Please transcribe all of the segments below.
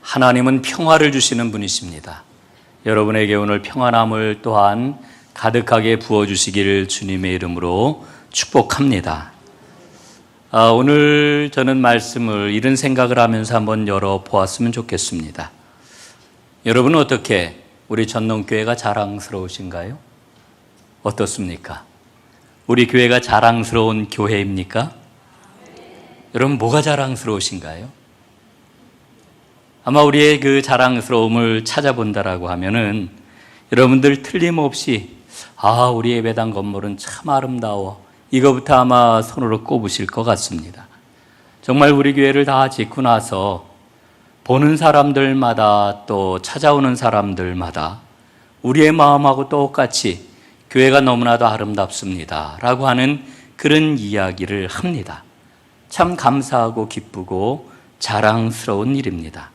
하나님은 평화를 주시는 분이십니다. 여러분에게 오늘 평안함을 또한 가득하게 부어주시기를 주님의 이름으로 축복합니다. 오늘 저는 말씀을 이런 생각을 하면서 한번 열어보았으면 좋겠습니다. 여러분은 어떻게 우리 전농교회가 자랑스러우신가요? 어떻습니까? 우리 교회가 자랑스러운 교회입니까? 여러분 뭐가 자랑스러우신가요? 아마 우리의 그 자랑스러움을 찾아본다라고 하면은 여러분들 틀림없이 우리 예배당 건물은 참 아름다워, 이거부터 아마 손으로 꼽으실 것 같습니다. 정말 우리 교회를 다 짓고 나서 보는 사람들마다 또 찾아오는 사람들마다 우리의 마음하고 똑같이 교회가 너무나도 아름답습니다 라고 하는 그런 이야기를 합니다. 참 감사하고 기쁘고 자랑스러운 일입니다.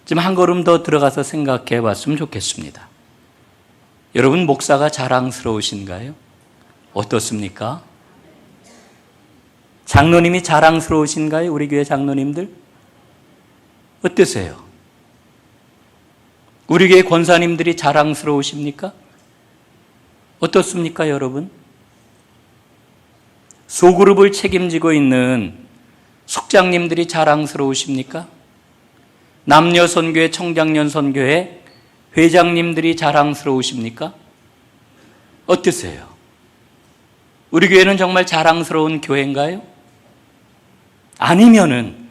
지금 한 걸음 더 들어가서 생각해 봤으면 좋겠습니다. 여러분 목사가 자랑스러우신가요? 어떻습니까? 장로님이 자랑스러우신가요? 우리 교회 장로님들? 어떠세요? 우리 교회 권사님들이 자랑스러우십니까? 어떻습니까, 여러분? 소그룹을 책임지고 있는 숙장님들이 자랑스러우십니까? 남녀 선교회, 청장년 선교회 회장님들이 자랑스러우십니까? 어떠세요? 우리 교회는 정말 자랑스러운 교회인가요? 아니면은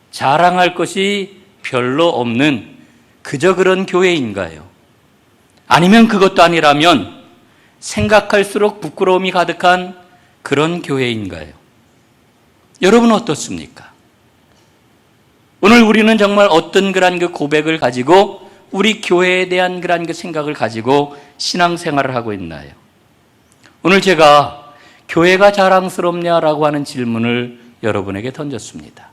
자랑할 것이 별로 없는 그저 그런 교회인가요? 아니면 그것도 아니라면 생각할수록 부끄러움이 가득한 그런 교회인가요? 여러분 어떻습니까? 오늘 우리는 정말 어떤 그런 그 고백을 가지고 우리 교회에 대한 그런 그 생각을 가지고 신앙생활을 하고 있나요? 오늘 제가 교회가 자랑스럽냐라고 하는 질문을 여러분에게 던졌습니다.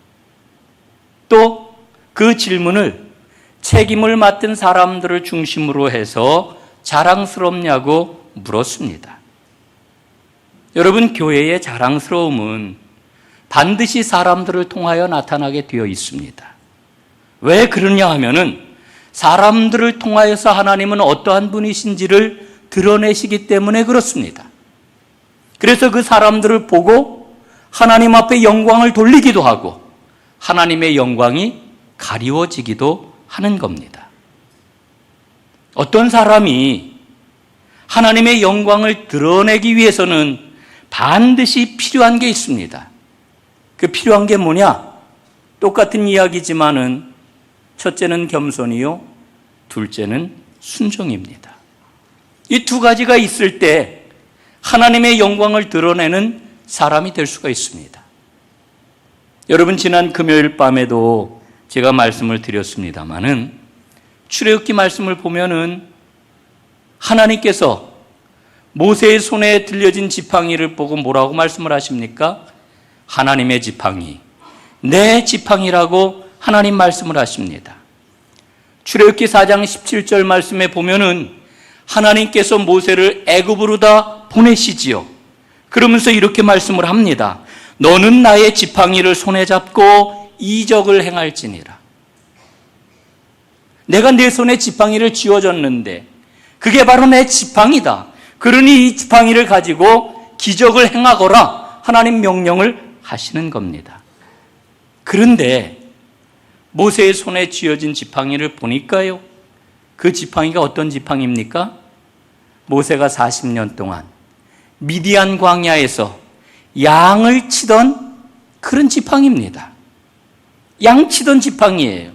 또 그 질문을 책임을 맡은 사람들을 중심으로 해서 자랑스럽냐고 물었습니다. 여러분, 교회의 자랑스러움은 반드시 사람들을 통하여 나타나게 되어 있습니다. 왜 그러냐 하면은 사람들을 통하여서 하나님은 어떠한 분이신지를 드러내시기 때문에 그렇습니다. 그래서 그 사람들을 보고 하나님 앞에 영광을 돌리기도 하고 하나님의 영광이 가리워지기도 하는 겁니다. 어떤 사람이 하나님의 영광을 드러내기 위해서는 반드시 필요한 게 있습니다. 그 필요한 게 뭐냐? 똑같은 이야기지만은 첫째는 겸손이요, 둘째는 순종입니다. 이 두 가지가 있을 때 하나님의 영광을 드러내는 사람이 될 수가 있습니다. 여러분, 지난 금요일 밤에도 제가 말씀을 드렸습니다마는 출애굽기 말씀을 보면은 하나님께서 모세의 손에 들려진 지팡이를 보고 뭐라고 말씀을 하십니까? 하나님의 지팡이, 내 지팡이라고 하나님 말씀을 하십니다. 출애굽기 4장 17절 말씀에 보면은 하나님께서 모세를 애굽으로 다 보내시지요. 그러면서 이렇게 말씀을 합니다. 너는 나의 지팡이를 손에 잡고 이적을 행할지니라. 내가 내 손에 지팡이를 쥐어줬는데 그게 바로 내 지팡이다. 그러니 이 지팡이를 가지고 기적을 행하거라 하나님 명령을 하시는 겁니다. 그런데 모세의 손에 쥐어진 지팡이를 보니까요, 그 지팡이가 어떤 지팡이입니까? 모세가 40년 동안 미디안 광야에서 양을 치던 그런 지팡이입니다. 양 치던 지팡이예요.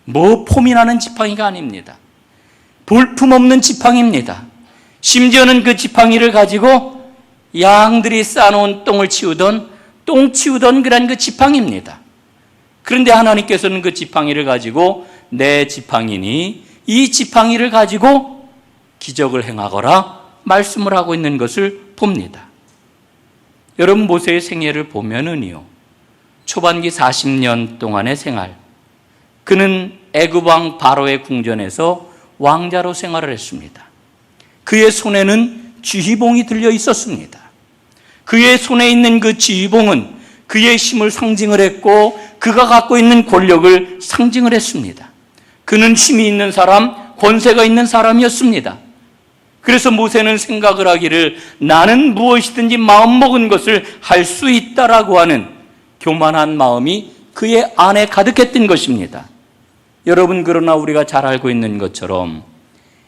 뭐 폼이 나는 지팡이가 아닙니다. 볼품없는 지팡이입니다. 심지어는 그 지팡이를 가지고 양들이 쌓아놓은 똥을 치우던 똥 치우던 그런 그 지팡이입니다. 그런데 하나님께서는 그 지팡이를 가지고 내 지팡이니 이 지팡이를 가지고 기적을 행하거라 말씀을 하고 있는 것을 봅니다. 여러분, 모세의 생애를 보면은요, 초반기 40년 동안의 생활, 그는 애굽 왕 바로의 궁전에서 왕자로 생활을 했습니다. 그의 손에는 지휘봉이 들려 있었습니다. 그의 손에 있는 그 지휘봉은 그의 힘을 상징을 했고 그가 갖고 있는 권력을 상징을 했습니다. 그는 힘이 있는 사람, 권세가 있는 사람이었습니다. 그래서 모세는 생각을 하기를 나는 무엇이든지 마음먹은 것을 할 수 있다라고 하는 교만한 마음이 그의 안에 가득했던 것입니다. 여러분, 그러나 우리가 잘 알고 있는 것처럼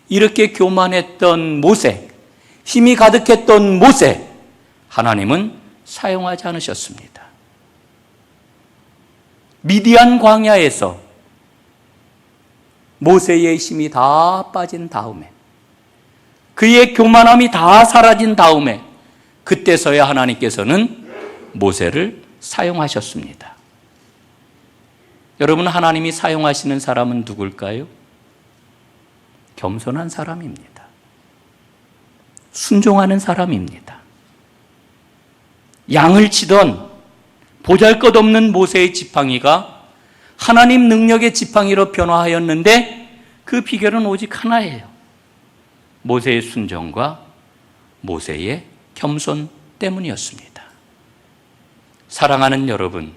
이렇게 교만했던 모세, 힘이 가득했던 모세, 하나님은 사용하지 않으셨습니다. 미디안 광야에서 모세의 힘이 다 빠진 다음에, 그의 교만함이 다 사라진 다음에, 그때서야 하나님께서는 모세를 사용하셨습니다. 여러분, 하나님이 사용하시는 사람은 누굴까요? 겸손한 사람입니다. 순종하는 사람입니다. 양을 치던 보잘것없는 모세의 지팡이가 하나님 능력의 지팡이로 변화하였는데 그 비결은 오직 하나예요. 모세의 순종과 모세의 겸손 때문이었습니다. 사랑하는 여러분,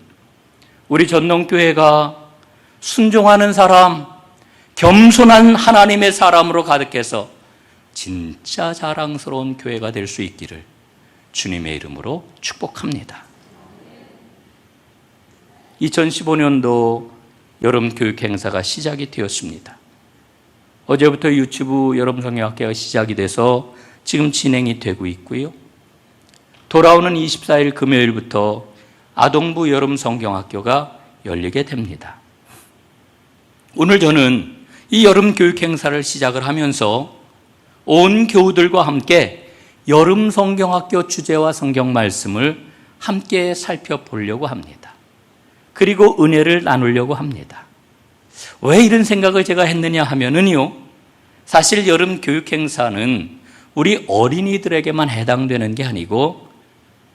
우리 전농교회가 순종하는 사람, 겸손한 하나님의 사람으로 가득해서 진짜 자랑스러운 교회가 될 수 있기를 주님의 이름으로 축복합니다. 2015년도 여름 교육 행사가 시작이 되었습니다. 어제부터 유치부 여름 성경학교가 시작이 돼서 지금 진행이 되고 있고요. 돌아오는 24일 금요일부터 아동부 여름 성경학교가 열리게 됩니다. 오늘 저는 이 여름 교육 행사를 시작을 하면서 온 교우들과 함께 여름 성경학교 주제와 성경 말씀을 함께 살펴보려고 합니다. 그리고 은혜를 나누려고 합니다. 왜 이런 생각을 제가 했느냐 하면은요, 사실 여름 교육 행사는 우리 어린이들에게만 해당되는 게 아니고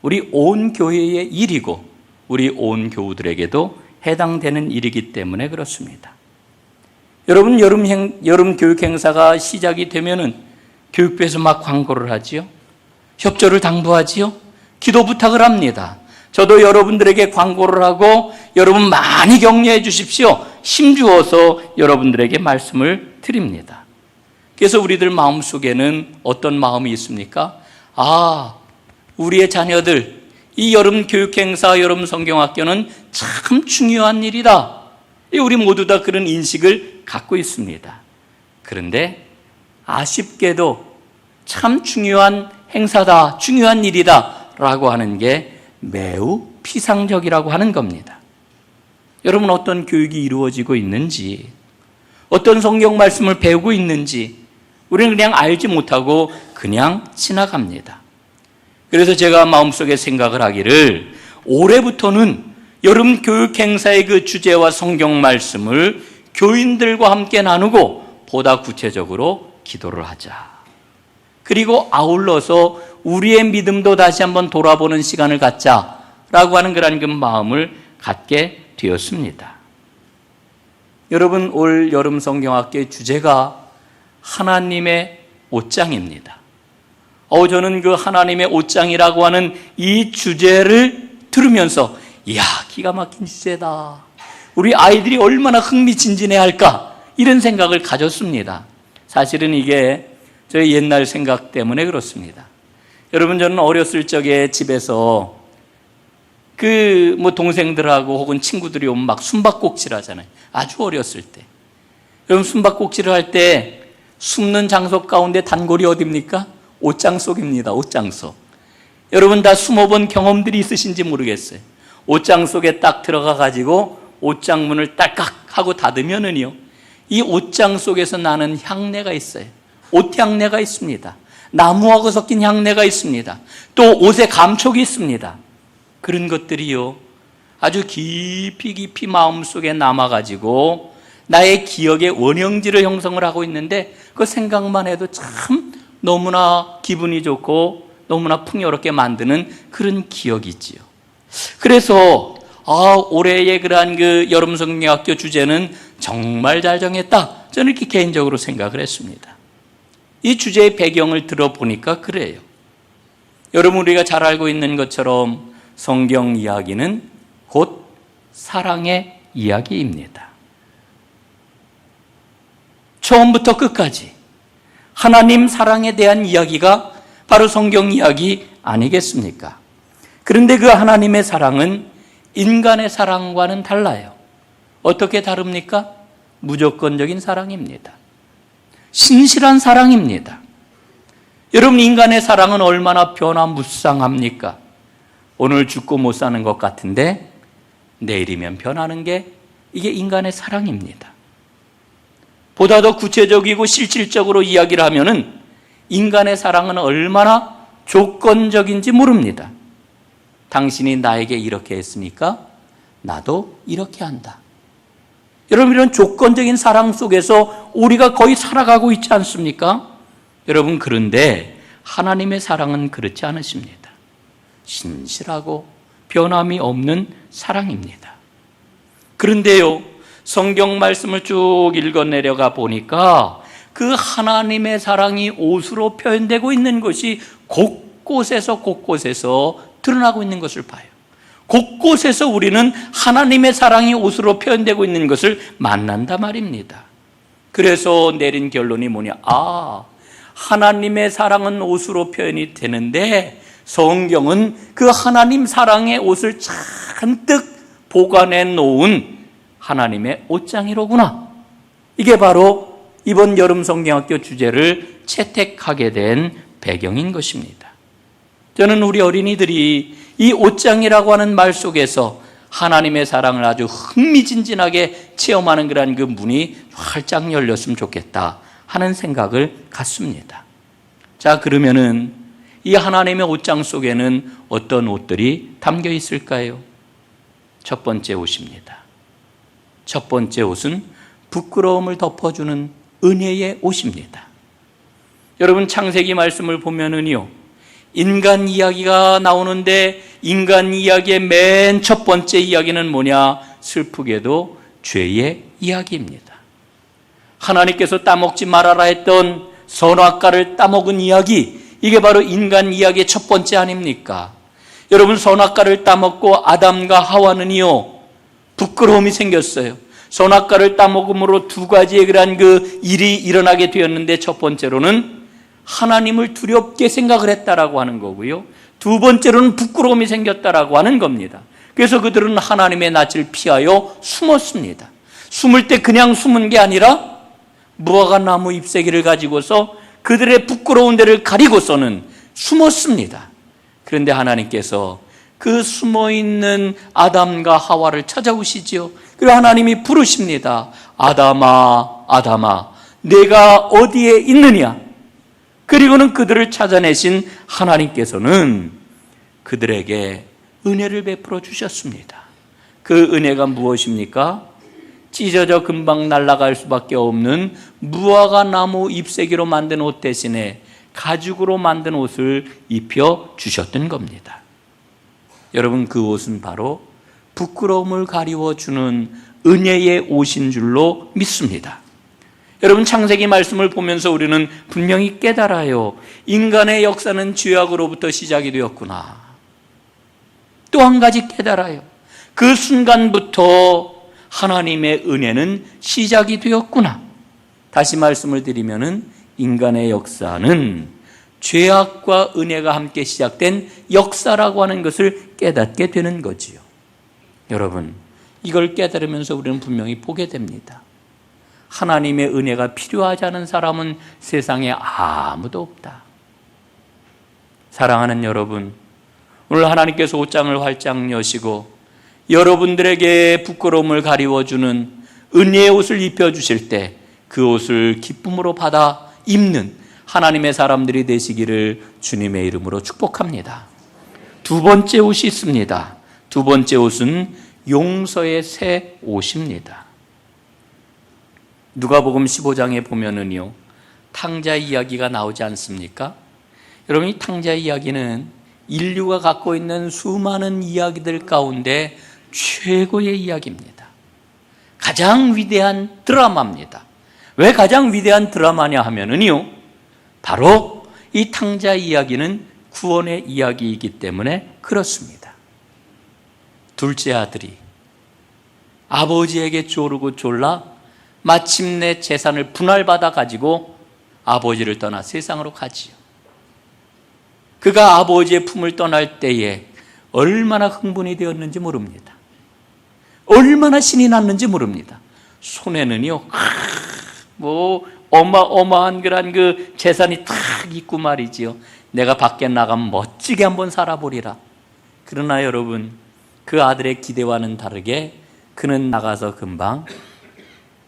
우리 온 교회의 일이고 우리 온 교우들에게도 해당되는 일이기 때문에 그렇습니다. 여러분, 여름 교육 행사가 시작이 되면은 교육부에서 막 광고를 하지요. 협조를 당부하지요. 기도 부탁을 합니다. 저도 여러분들에게 광고를 하고 여러분 많이 격려해 주십시오. 힘주어서 여러분들에게 말씀을 드립니다. 그래서 우리들 마음속에는 어떤 마음이 있습니까? 우리의 자녀들, 이 여름 교육행사, 여름 성경학교는 참 중요한 일이다. 우리 모두 다 그런 인식을 갖고 있습니다. 그런데 아쉽게도 참 중요한 행사다, 중요한 일이다 라고 하는 게 매우 피상적이라고 하는 겁니다. 여러분, 어떤 교육이 이루어지고 있는지, 어떤 성경 말씀을 배우고 있는지 우리는 그냥 알지 못하고 그냥 지나갑니다. 그래서 제가 마음속에 생각을 하기를 올해부터는 여름 교육 행사의 그 주제와 성경 말씀을 교인들과 함께 나누고 보다 구체적으로 기도를 하자. 그리고 아울러서 우리의 믿음도 다시 한번 돌아보는 시간을 갖자라고 하는 그런 그 마음을 갖게 되었습니다. 여러분, 올 여름 성경학교의 주제가 하나님의 옷장입니다. 저는 그 하나님의 옷장이라고 하는 이 주제를 들으면서 이야, 기가 막힌 주제다. 우리 아이들이 얼마나 흥미진진해할까, 이런 생각을 가졌습니다. 사실은 이게 저희 옛날 생각 때문에 그렇습니다. 여러분, 저는 어렸을 적에 집에서 동생들하고 혹은 친구들이 오면 막 숨바꼭질 하잖아요. 아주 어렸을 때. 여러분, 숨바꼭질을 할 때 숨는 장소 가운데 단골이 어디입니까? 옷장 속입니다. 옷장 속. 여러분 다 숨어본 경험들이 있으신지 모르겠어요. 옷장 속에 딱 들어가 가지고 옷장 문을 딸깍 하고 닫으면은요, 이 옷장 속에서 나는 향내가 있어요. 옷향내가 있습니다. 나무하고 섞인 향내가 있습니다. 또 옷에 감촉이 있습니다. 그런 것들이요, 아주 깊이 마음속에 남아가지고 나의 기억의 원형지를 형성을 하고 있는데 그 생각만 해도 참 너무나 기분이 좋고 너무나 풍요롭게 만드는 그런 기억이 있지요. 그래서 올해의 그러한 그 여름 성경학교 주제는 정말 잘 정했다, 저는 이렇게 개인적으로 생각을 했습니다. 이 주제의 배경을 들어보니까 그래요. 여러분, 우리가 잘 알고 있는 것처럼 성경 이야기는 곧 사랑의 이야기입니다. 처음부터 끝까지 하나님 사랑에 대한 이야기가 바로 성경 이야기 아니겠습니까? 그런데 그 하나님의 사랑은 인간의 사랑과는 달라요. 어떻게 다릅니까? 무조건적인 사랑입니다. 신실한 사랑입니다. 여러분, 인간의 사랑은 얼마나 변화무쌍합니까? 오늘 죽고 못 사는 것 같은데 내일이면 변하는 게 이게 인간의 사랑입니다. 보다 더 구체적이고 실질적으로 이야기를 하면은 인간의 사랑은 얼마나 조건적인지 모릅니다. 당신이 나에게 이렇게 했으니까 나도 이렇게 한다. 여러분, 이런 조건적인 사랑 속에서 우리가 거의 살아가고 있지 않습니까? 여러분, 그런데 하나님의 사랑은 그렇지 않으십니다. 신실하고 변함이 없는 사랑입니다. 그런데요, 성경 말씀을 쭉 읽어내려가 보니까 그 하나님의 사랑이 옷으로 표현되고 있는 것이 곳곳에서 드러나고 있는 것을 봐요. 곳곳에서 우리는 하나님의 사랑이 옷으로 표현되고 있는 것을 만난다 말입니다. 그래서 내린 결론이 뭐냐? 하나님의 사랑은 옷으로 표현이 되는데 성경은 그 하나님 사랑의 옷을 잔뜩 보관해 놓은 하나님의 옷장이로구나. 이게 바로 이번 여름 성경학교 주제를 채택하게 된 배경인 것입니다. 저는 우리 어린이들이 이 옷장이라고 하는 말 속에서 하나님의 사랑을 아주 흥미진진하게 체험하는 그런 그 문이 활짝 열렸으면 좋겠다 하는 생각을 갖습니다. 자, 그러면은 이 하나님의 옷장 속에는 어떤 옷들이 담겨 있을까요? 첫 번째 옷입니다. 첫 번째 옷은 부끄러움을 덮어주는 은혜의 옷입니다. 여러분, 창세기 말씀을 보면은요, 인간 이야기가 나오는데 인간 이야기의 맨 첫 번째 이야기는 뭐냐? 슬프게도 죄의 이야기입니다. 하나님께서 따먹지 말아라 했던 선악과를 따먹은 이야기, 이게 바로 인간 이야기의 첫 번째 아닙니까? 여러분, 선악과를 따먹고 아담과 하와는요, 부끄러움이 생겼어요. 선악과를 따먹음으로 두 가지의 그런 그 일이 일어나게 되었는데, 첫 번째로는 하나님을 두렵게 생각을 했다라고 하는 거고요, 두 번째로는 부끄러움이 생겼다라고 하는 겁니다. 그래서 그들은 하나님의 낯을 피하여 숨었습니다. 숨을 때 그냥 숨은 게 아니라 무화과 나무 잎새기를 가지고서 그들의 부끄러운 데를 가리고서는 숨었습니다. 그런데 하나님께서 그 숨어있는 아담과 하와를 찾아오시지요. 그리고 하나님이 부르십니다. 아담아, 아담아, 내가 어디에 있느냐? 그리고는 그들을 찾아내신 하나님께서는 그들에게 은혜를 베풀어 주셨습니다. 그 은혜가 무엇입니까? 찢어져 금방 날아갈 수밖에 없는 무화과 나무 잎새기로 만든 옷 대신에 가죽으로 만든 옷을 입혀 주셨던 겁니다. 여러분, 그 옷은 바로 부끄러움을 가리워주는 은혜의 옷인 줄로 믿습니다. 여러분, 창세기 말씀을 보면서 우리는 분명히 깨달아요. 인간의 역사는 죄악으로부터 시작이 되었구나. 또 한 가지 깨달아요. 그 순간부터 하나님의 은혜는 시작이 되었구나. 다시 말씀을 드리면은 인간의 역사는 죄악과 은혜가 함께 시작된 역사라고 하는 것을 깨닫게 되는 거지요. 여러분, 이걸 깨달으면서 우리는 분명히 보게 됩니다. 하나님의 은혜가 필요하지 않은 사람은 세상에 아무도 없다. 사랑하는 여러분, 오늘 하나님께서 옷장을 활짝 여시고 여러분들에게 부끄러움을 가리워주는 은혜의 옷을 입혀주실 때 그 옷을 기쁨으로 받아 입는 하나님의 사람들이 되시기를 주님의 이름으로 축복합니다. 두 번째 옷이 있습니다. 두 번째 옷은 용서의 새 옷입니다. 누가복음 15장에 보면은요, 탕자 이야기가 나오지 않습니까? 여러분, 이 탕자 이야기는 인류가 갖고 있는 수많은 이야기들 가운데 최고의 이야기입니다. 가장 위대한 드라마입니다. 왜 가장 위대한 드라마냐 하면은요, 바로 이 탕자 이야기는 구원의 이야기이기 때문에 그렇습니다. 둘째 아들이 아버지에게 조르고 졸라 마침내 재산을 분할받아 가지고 아버지를 떠나 세상으로 가지요. 그가 아버지의 품을 떠날 때에 얼마나 흥분이 되었는지 모릅니다. 얼마나 신이 났는지 모릅니다. 손에는요, 어마어마한 그런 그 재산이 탁 있고 말이지요. 내가 밖에 나가면 멋지게 한번 살아보리라. 그러나 여러분, 그 아들의 기대와는 다르게 그는 나가서 금방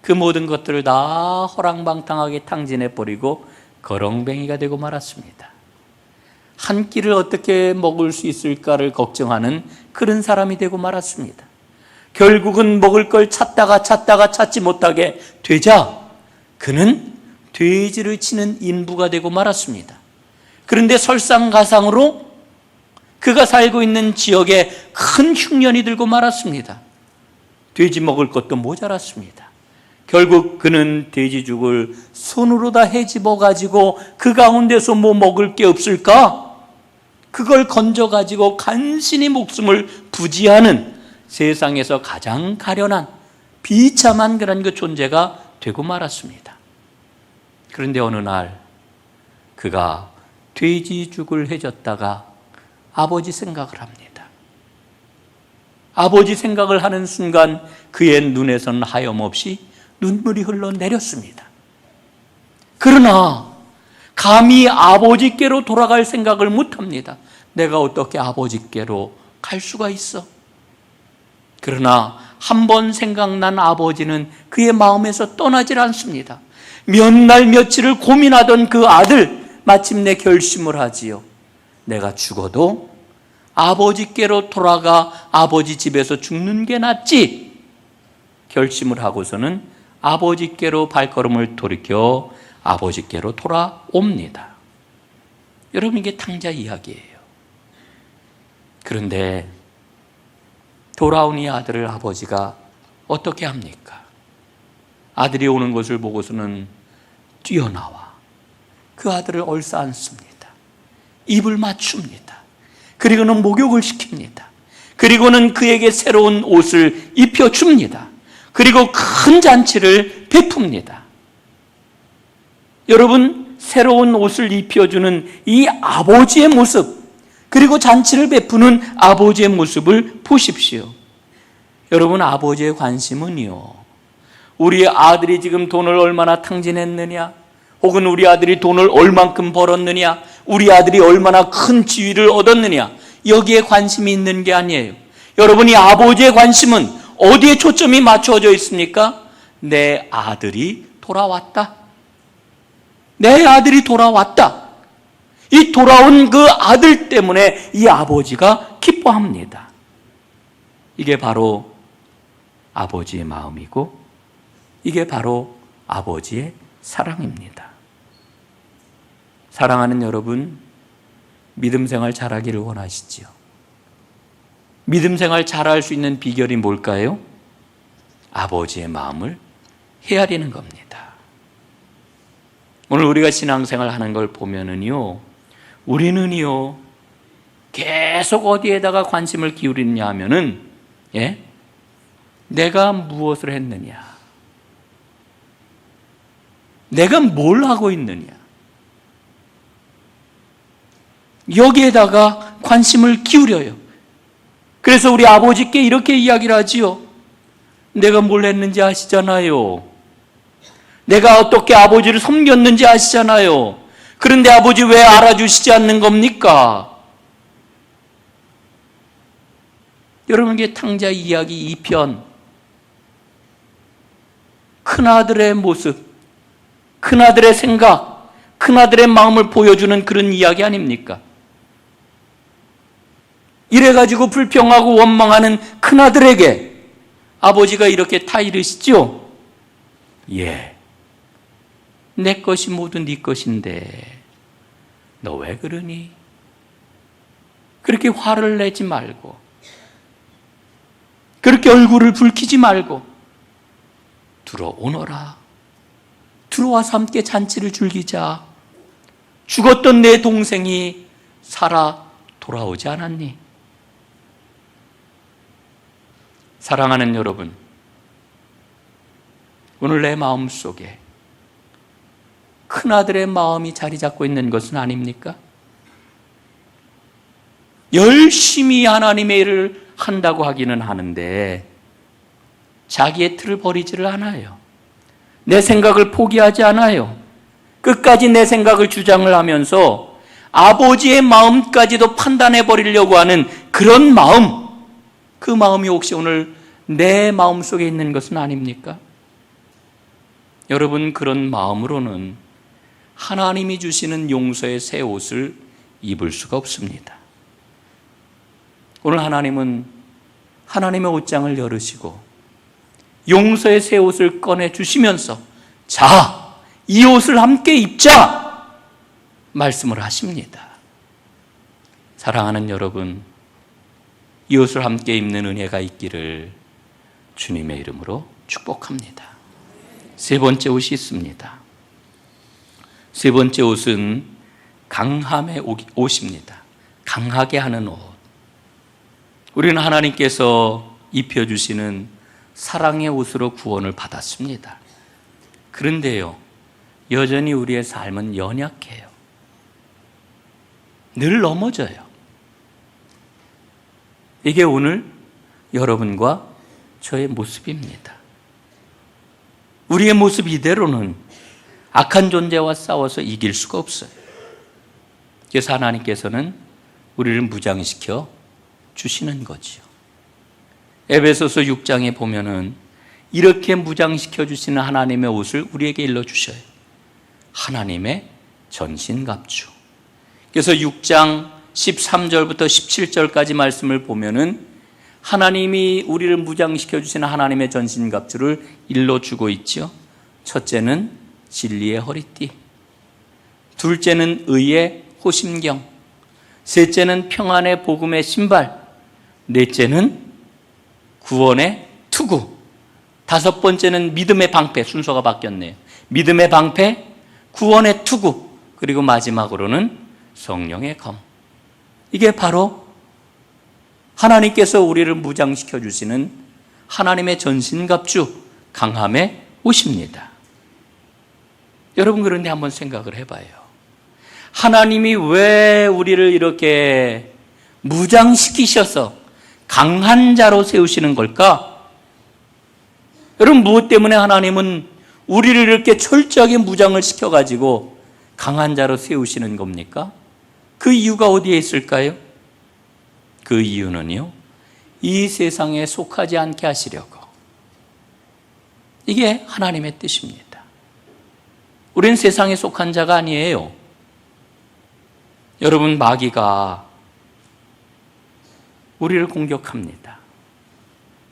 그 모든 것들을 다 허랑방탕하게 탕진해버리고 거렁뱅이가 되고 말았습니다. 한 끼를 어떻게 먹을 수 있을까를 걱정하는 그런 사람이 되고 말았습니다. 결국은 먹을 걸 찾다가 찾지 못하게 되자 그는 돼지를 치는 인부가 되고 말았습니다. 그런데 설상가상으로 그가 살고 있는 지역에 큰 흉년이 들고 말았습니다. 돼지 먹을 것도 모자랐습니다. 결국 그는 돼지죽을 손으로 다 헤집어 가지고 그 가운데서 뭐 먹을 게 없을까? 그걸 건져 가지고 간신히 목숨을 부지하는 세상에서 가장 가련한 비참한 그런 그 존재가 되고 말았습니다. 그런데 어느 날 그가 돼지죽을 해줬다가 아버지 생각을 합니다. 아버지 생각을 하는 순간 그의 눈에서는 하염없이 눈물이 흘러내렸습니다. 그러나 감히 아버지께로 돌아갈 생각을 못합니다. 내가 어떻게 아버지께로 갈 수가 있어? 그러나 한 번 생각난 아버지는 그의 마음에서 떠나질 않습니다. 몇 날 며칠을 고민하던 그 아들 마침내 결심을 하지요. 내가 죽어도 아버지께로 돌아가 아버지 집에서 죽는 게 낫지. 결심을 하고서는 아버지께로 발걸음을 돌이켜 아버지께로 돌아옵니다. 여러분, 이게 탕자 이야기예요. 그런데 돌아온 이 아들을 아버지가 어떻게 합니까? 아들이 오는 것을 보고서는 뛰어나와 그 아들을 얼싸안습니다. 입을 맞춥니다. 그리고는 목욕을 시킵니다. 그리고는 그에게 새로운 옷을 입혀줍니다. 그리고 큰 잔치를 베풉니다. 여러분, 새로운 옷을 입혀주는 이 아버지의 모습, 그리고 잔치를 베푸는 아버지의 모습을 보십시오. 여러분, 아버지의 관심은요, 우리 아들이 지금 돈을 얼마나 탕진했느냐, 혹은 우리 아들이 돈을 얼만큼 벌었느냐, 우리 아들이 얼마나 큰 지위를 얻었느냐, 여기에 관심이 있는 게 아니에요. 여러분이 아버지의 관심은 어디에 초점이 맞춰져 있습니까? 내 아들이 돌아왔다. 내 아들이 돌아왔다. 이 돌아온 그 아들 때문에 이 아버지가 기뻐합니다. 이게 바로 아버지의 마음이고 이게 바로 아버지의 사랑입니다. 사랑하는 여러분, 믿음 생활 잘하기를 원하시지요? 믿음 생활 잘할 수 있는 비결이 뭘까요? 아버지의 마음을 헤아리는 겁니다. 오늘 우리가 신앙생활 하는 걸 보면은요, 우리는요, 계속 어디에다가 관심을 기울이느냐 하면은, 내가 무엇을 했느냐, 내가 뭘 하고 있느냐, 여기에다가 관심을 기울여요. 그래서 우리 아버지께 이렇게 이야기를 하지요. 내가 뭘 했는지 아시잖아요. 내가 어떻게 아버지를 섬겼는지 아시잖아요. 그런데 아버지 왜 알아주시지 않는 겁니까? 여러분에게 탕자 이야기 2편, 큰아들의 모습, 큰아들의 생각, 큰아들의 마음을 보여주는 그런 이야기 아닙니까? 이래가지고 불평하고 원망하는 큰아들에게 아버지가 이렇게 타이르시죠? 예, 내 것이 모두 네 것인데 너 왜 그러니? 그렇게 화를 내지 말고, 그렇게 얼굴을 붉히지 말고 들어오너라. 들어와서 함께 잔치를 즐기자. 죽었던 내 동생이 살아 돌아오지 않았니? 사랑하는 여러분, 오늘 내 마음 속에 큰아들의 마음이 자리 잡고 있는 것은 아닙니까? 열심히 하나님의 일을 한다고 하기는 하는데 자기의 틀을 버리지를 않아요. 내 생각을 포기하지 않아요. 끝까지 내 생각을 주장을 하면서 아버지의 마음까지도 판단해 버리려고 하는 그런 마음, 그 마음이 혹시 오늘 내 마음 속에 있는 것은 아닙니까? 여러분, 그런 마음으로는 하나님이 주시는 용서의 새 옷을 입을 수가 없습니다. 오늘 하나님은 하나님의 옷장을 열으시고 용서의 새 옷을 꺼내 주시면서 자, 이 옷을 함께 입자 말씀을 하십니다. 사랑하는 여러분, 이 옷을 함께 입는 은혜가 있기를 주님의 이름으로 축복합니다. 세 번째 옷이 있습니다. 세 번째 옷은 강함의 옷입니다. 강하게 하는 옷. 우리는 하나님께서 입혀주시는 사랑의 옷으로 구원을 받았습니다. 그런데요, 여전히 우리의 삶은 연약해요. 늘 넘어져요. 이게 오늘 여러분과 저의 모습입니다. 우리의 모습 이대로는 악한 존재와 싸워서 이길 수가 없어요. 그래서 하나님께서는 우리를 무장시켜 주시는 거지요. 에베소서 6장에 보면은 이렇게 무장시켜 주시는 하나님의 옷을 우리에게 일러 주셔요. 하나님의 전신갑주. 그래서 6장 13절부터 17절까지 말씀을 보면은 하나님이 우리를 무장시켜 주시는 하나님의 전신갑주를 일러 주고 있죠. 첫째는 진리의 허리띠, 둘째는 의의 호심경, 셋째는 평안의 복음의 신발, 넷째는 구원의 투구, 다섯 번째는 믿음의 방패. 순서가 바뀌었네요. 믿음의 방패, 구원의 투구, 그리고 마지막으로는 성령의 검. 이게 바로 하나님께서 우리를 무장시켜 주시는 하나님의 전신갑주, 강함의 옷입니다. 여러분, 그런데 한번 생각을 해봐요. 하나님이 왜 우리를 이렇게 무장시키셔서 강한 자로 세우시는 걸까? 여러분, 무엇 때문에 하나님은 우리를 이렇게 철저하게 무장을 시켜가지고 강한 자로 세우시는 겁니까? 그 이유가 어디에 있을까요? 그 이유는요, 이 세상에 속하지 않게 하시려고. 이게 하나님의 뜻입니다. 우린 세상에 속한 자가 아니에요. 여러분, 마귀가 우리를 공격합니다.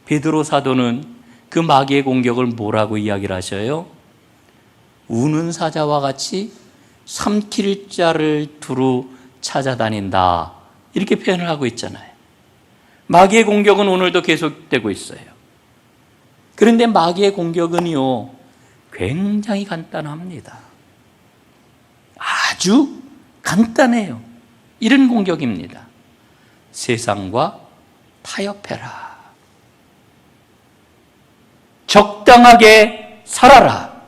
베드로 사도는 그 마귀의 공격을 뭐라고 이야기를 하셔요? 우는 사자와 같이 삼킬 자를 두루 찾아다닌다, 이렇게 표현을 하고 있잖아요. 마귀의 공격은 오늘도 계속되고 있어요. 그런데 마귀의 공격은요, 굉장히 간단합니다. 아주 간단해요. 이런 공격입니다. 세상과 타협해라. 적당하게 살아라.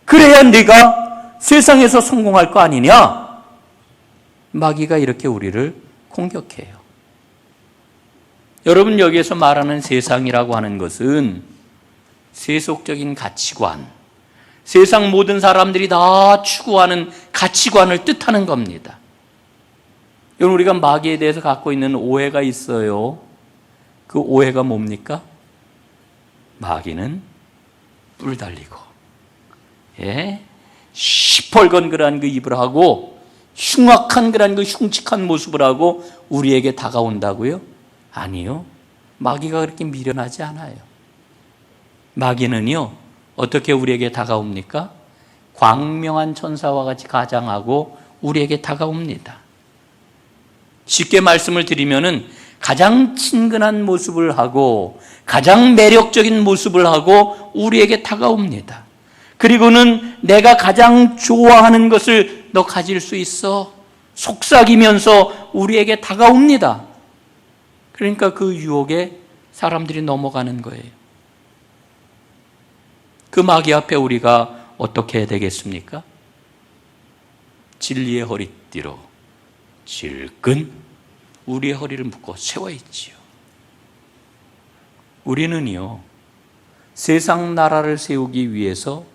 그래야 네가 세상에서 성공할 거 아니냐? 마귀가 이렇게 우리를 공격해요. 여러분, 여기에서 말하는 세상이라고 하는 것은 세속적인 가치관, 세상 모든 사람들이 다 추구하는 가치관을 뜻하는 겁니다. 여러분, 우리가 마귀에 대해서 갖고 있는 오해가 있어요. 그 오해가 뭡니까? 마귀는 뿔 달리고, 시뻘건그란 그 입을 하고 흉악한 그런 그 흉측한 모습을 하고 우리에게 다가온다고요? 아니요. 마귀가 그렇게 미련하지 않아요. 마귀는요, 어떻게 우리에게 다가옵니까? 광명한 천사와 같이 가장하고 우리에게 다가옵니다. 쉽게 말씀을 드리면은 가장 친근한 모습을 하고 가장 매력적인 모습을 하고 우리에게 다가옵니다. 그리고는 내가 가장 좋아하는 것을 너 가질 수 있어? 속삭이면서 우리에게 다가옵니다. 그러니까 그 유혹에 사람들이 넘어가는 거예요. 그 마귀 앞에 우리가 어떻게 해야 되겠습니까? 진리의 허리띠로 질끈 우리의 허리를 묶고 세워있지요. 우리는요, 세상 나라를 세우기 위해서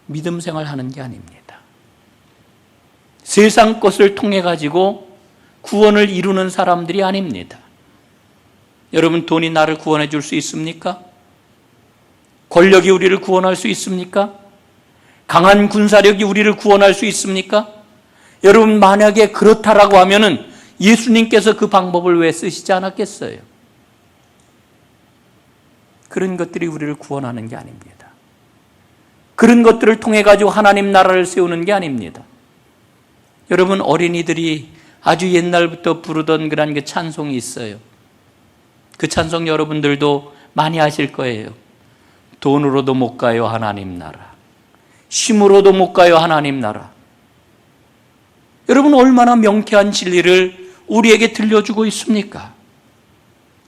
믿음 생활하는 게 아닙니다. 세상 것을 통해 가지고 구원을 이루는 사람들이 아닙니다. 여러분, 돈이 나를 구원해 줄 수 있습니까? 권력이 우리를 구원할 수 있습니까? 강한 군사력이 우리를 구원할 수 있습니까? 여러분, 만약에 그렇다라고 하면은 예수님께서 그 방법을 왜 쓰시지 않았겠어요? 그런 것들이 우리를 구원하는 게 아닙니다. 그런 것들을 통해 가지고 하나님 나라를 세우는 게 아닙니다. 여러분, 어린이들이 아주 옛날부터 부르던 그런 그 찬송이 있어요. 그 찬송 여러분들도 많이 아실 거예요. 돈으로도 못 가요 하나님 나라, 힘으로도 못 가요 하나님 나라. 여러분, 얼마나 명쾌한 진리를 우리에게 들려주고 있습니까?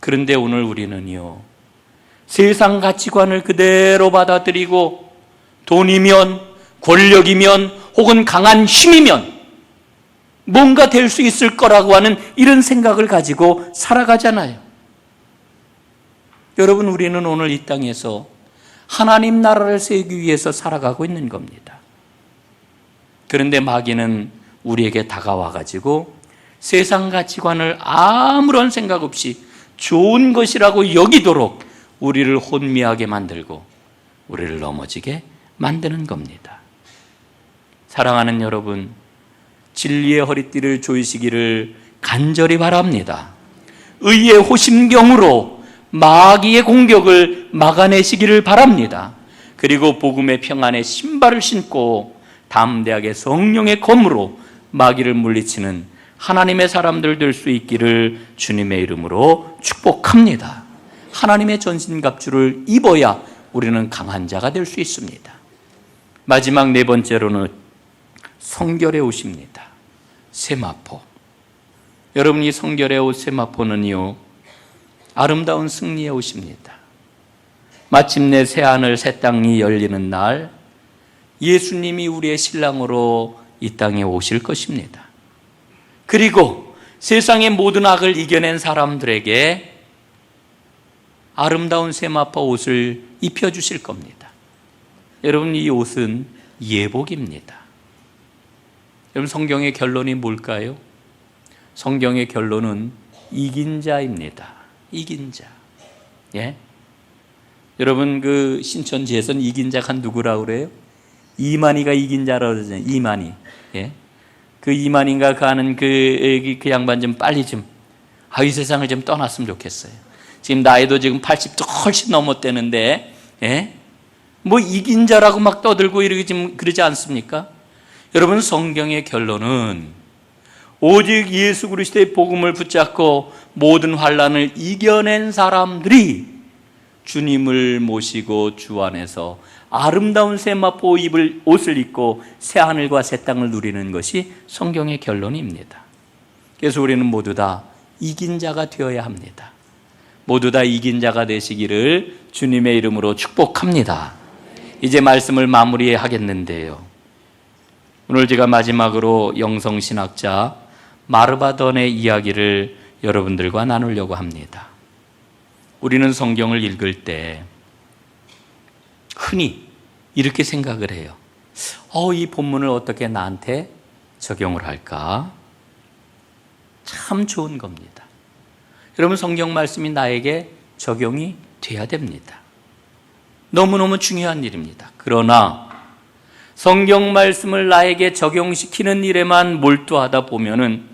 그런데 오늘 우리는요, 세상 가치관을 그대로 받아들이고 돈이면, 권력이면, 혹은 강한 힘이면 뭔가 될 수 있을 거라고 하는 이런 생각을 가지고 살아가잖아요. 여러분, 우리는 오늘 이 땅에서 하나님 나라를 세우기 위해서 살아가고 있는 겁니다. 그런데 마귀는 우리에게 다가와 가지고 세상 가치관을 아무런 생각 없이 좋은 것이라고 여기도록 우리를 혼미하게 만들고 우리를 넘어지게 만드는 겁니다. 사랑하는 여러분, 진리의 허리띠를 조이시기를 간절히 바랍니다. 의의 호심경으로 마귀의 공격을 막아내시기를 바랍니다. 그리고 복음의 평안의 신발을 신고 담대하게 성령의 검으로 마귀를 물리치는 하나님의 사람들 될 수 있기를 주님의 이름으로 축복합니다. 하나님의 전신갑주를 입어야 우리는 강한 자가 될 수 있습니다. 마지막 네 번째로는 성결의 옷입니다. 세마포. 여러분, 이 성결의 옷 세마포는요, 아름다운 승리의 옷입니다. 마침내 새하늘 새 땅이 열리는 날 예수님이 우리의 신랑으로 이 땅에 오실 것입니다. 그리고 세상의 모든 악을 이겨낸 사람들에게 아름다운 세마포 옷을 입혀주실 겁니다. 여러분, 이 옷은 예복입니다. 여러분, 성경의 결론이 뭘까요? 성경의 결론은 이긴 자입니다. 이긴 자. 예? 여러분, 그 신천지에서는 이긴 자가 누구라고 그래요? 이만희가 이긴 자라고 그러잖아요. 이만희. 예? 그 이만희인가 그 하는 그 양반 좀 빨리 좀, 이 세상을 좀 떠났으면 좋겠어요. 지금 나이도 지금 80도 훨씬 넘었대는데, 예? 뭐 이긴 자라고 막 떠들고 이러기 좀 그러지 않습니까? 여러분, 성경의 결론은 오직 예수 그리스도의 복음을 붙잡고 모든 환난을 이겨낸 사람들이 주님을 모시고 주 안에서 아름다운 세마포 옷을 입고 새 하늘과 새 땅을 누리는 것이 성경의 결론입니다. 그래서 우리는 모두 다 이긴 자가 되어야 합니다. 모두 다 이긴 자가 되시기를 주님의 이름으로 축복합니다. 이제 말씀을 마무리하겠는데요, 오늘 제가 마지막으로 영성신학자 마르바던의 이야기를 여러분들과 나누려고 합니다. 우리는 성경을 읽을 때 흔히 이렇게 생각을 해요. 이 본문을 어떻게 나한테 적용을 할까? 참 좋은 겁니다. 여러분, 성경 말씀이 나에게 적용이 돼야 됩니다. 너무너무 중요한 일입니다. 그러나 성경 말씀을 나에게 적용시키는 일에만 몰두하다 보면은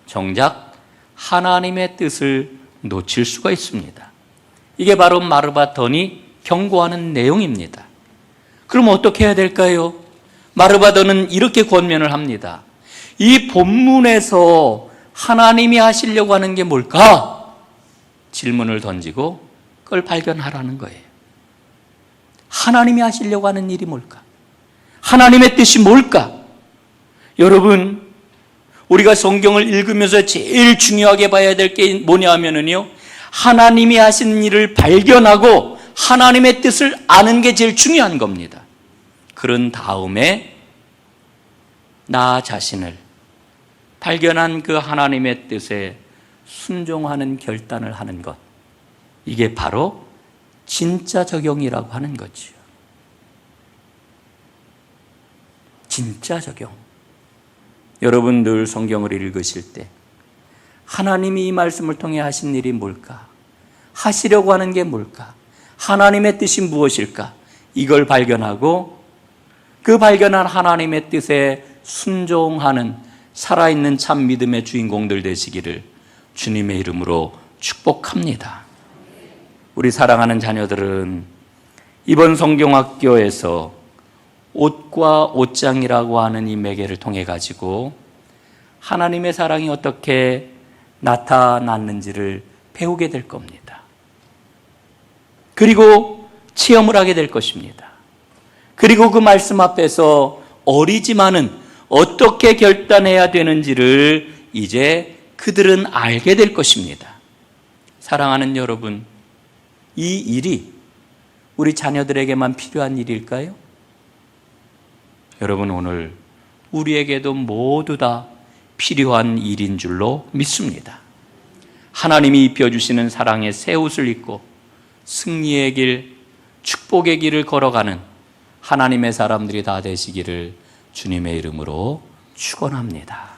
정작 하나님의 뜻을 놓칠 수가 있습니다. 이게 바로 마르바던이 경고하는 내용입니다. 그럼 어떻게 해야 될까요? 마르바던은 이렇게 권면을 합니다. 이 본문에서 하나님이 하시려고 하는 게 뭘까? 질문을 던지고 그걸 발견하라는 거예요. 하나님이 하시려고 하는 일이 뭘까? 하나님의 뜻이 뭘까? 여러분, 우리가 성경을 읽으면서 제일 중요하게 봐야 될 게 뭐냐 하면은요, 하나님이 하신 일을 발견하고 하나님의 뜻을 아는 게 제일 중요한 겁니다. 그런 다음에 나 자신을 발견한 그 하나님의 뜻에 순종하는 결단을 하는 것, 이게 바로 진짜 적용이라고 하는 거지요. 진짜 적용. 여러분 늘 성경을 읽으실 때 하나님이 이 말씀을 통해 하신 일이 뭘까? 하시려고 하는 게 뭘까? 하나님의 뜻이 무엇일까? 이걸 발견하고 그 발견한 하나님의 뜻에 순종하는 살아있는 참 믿음의 주인공들 되시기를 주님의 이름으로 축복합니다. 우리 사랑하는 자녀들은 이번 성경학교에서 옷과 옷장이라고 하는 이 매개를 통해 가지고 하나님의 사랑이 어떻게 나타났는지를 배우게 될 겁니다. 그리고 체험을 하게 될 것입니다. 그리고 그 말씀 앞에서 어리지만은 어떻게 결단해야 되는지를 이제 그들은 알게 될 것입니다. 사랑하는 여러분, 이 일이 우리 자녀들에게만 필요한 일일까요? 여러분, 오늘 우리에게도 모두 다 필요한 일인 줄로 믿습니다. 하나님이 입혀주시는 사랑의 새 옷을 입고 승리의 길, 축복의 길을 걸어가는 하나님의 사람들이 다 되시기를 주님의 이름으로 축원합니다.